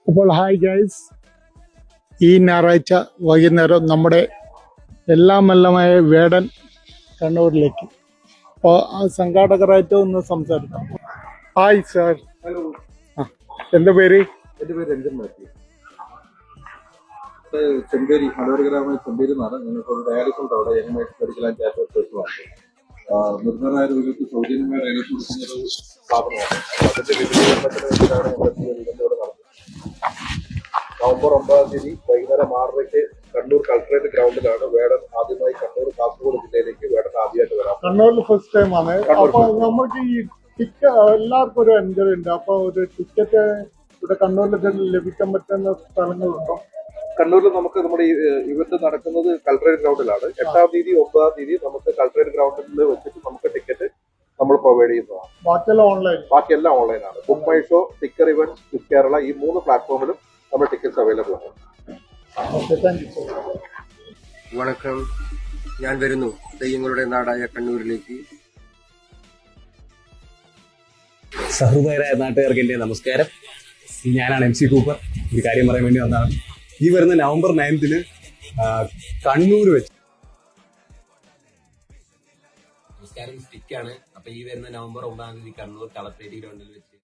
അപ്പോൾ hi guys, ഈ ഞായറാഴ്ച വൈകുന്നേരം നമ്മുടെ എല്ലാമെല്ലാമായ വേടൻ കണ്ണൂരിലേക്ക്. അപ്പോൾ ആ സംഘാടകരായിട്ട് ഒന്ന് സംസാരിക്കാം. Hi sir. ഹലോ, എൻ്റെ പേര് എൻ്റെ പേര് രഞ്ജൻ മാത്യു. ചെമ്പേരി മലയോര ഗ്രാമമായ ചെമ്പേരി എന്നാണ്. ഞങ്ങൾക്ക് ഒരു ഡയാലിസിസ് ഉണ്ട് അവിടെ. മെഡിക്കൽ ആൻഡ് ക്യാൻസർ സ്പെഷ്യലാണ്. നിർദ്ധനായ രോഗികൾക്ക് സൗജന്യമായ ഡയാലിസിസ് കൊടുക്കുന്ന ഒരു സ്ഥാപനമാണ്. അതിന്റെ വിപുലീകരണത്തിന് വേണ്ടിയിട്ടാണ് ഞങ്ങൾ ഇവിടെ നടന്നത്. നവംബർ 9-ാം തീയതി വൈകുന്നേരം 6:30 കണ്ണൂർ കളക്ടറേറ്റ് ഗ്രൗണ്ടിലാണ് വേടൻ ആദ്യമായി കണ്ണൂർ കാസർഗോഡ് ജില്ലയിലേക്ക് വേടൻ ആദ്യമായിട്ട് വരാം. കണ്ണൂരിൽ ഫസ്റ്റ് ടൈം ആണ്. അപ്പൊ നമുക്ക് ഈ ടിക്കറ്റ് എല്ലാവർക്കും ഒരു എൻജോയ് ഉണ്ട്. അപ്പൊ ഒരു ടിക്കറ്റ് ഇവിടെ കണ്ണൂരിൽ ലഭിക്കാൻ പറ്റുന്ന സ്ഥലങ്ങളുണ്ടോ? കണ്ണൂരിൽ നമുക്ക് നമ്മുടെ ഇവന്റ് നടക്കുന്നത് കളക്ടറേറ്റ് ഗ്രൗണ്ടിലാണ്. 8-ാം തീയതി 9-ാം തീയതി നമുക്ക് കളക്ടറേറ്റ് ഗ്രൗണ്ടിൽ വെച്ചിട്ട് നമുക്ക് ടിക്കറ്റ് നമ്മൾ പ്രൊവൈഡ് ചെയ്യുന്നതാണ്. ബാക്കിയെല്ലാം ഓൺലൈനാണ്. Book My Show, ticker event, quiz Kerala, ഈ 3 പ്ലാറ്റ്ഫോമിലും നമ്മൾ ടിക്കറ്റ്സ് അവൈലബിൾ ആണ്. വണക്കം, ഞാൻ വരുന്നു തെയ്യങ്ങളുടെ നാടായ കണ്ണൂരിലേക്ക്. സഹൃദയരായ നാട്ടുകാർക്ക് എന്റെ നമസ്കാരം. ഞാനാണ് MC കൂപ്പർ. ഒരു കാര്യം പറയാൻ വേണ്ടി വന്നതാണ്. ഈ വരുന്ന നവംബർ 9-ന് കണ്ണൂർ വെച്ച് നമസ്കാരം, സ്റ്റിക്കാണ്. അപ്പൊ ഈ വരുന്ന നവംബർ 9-ാം തീയതി കണ്ണൂർ കളക്ടറേറ്റ് ഗ്രൗണ്ടിൽ വെച്ച്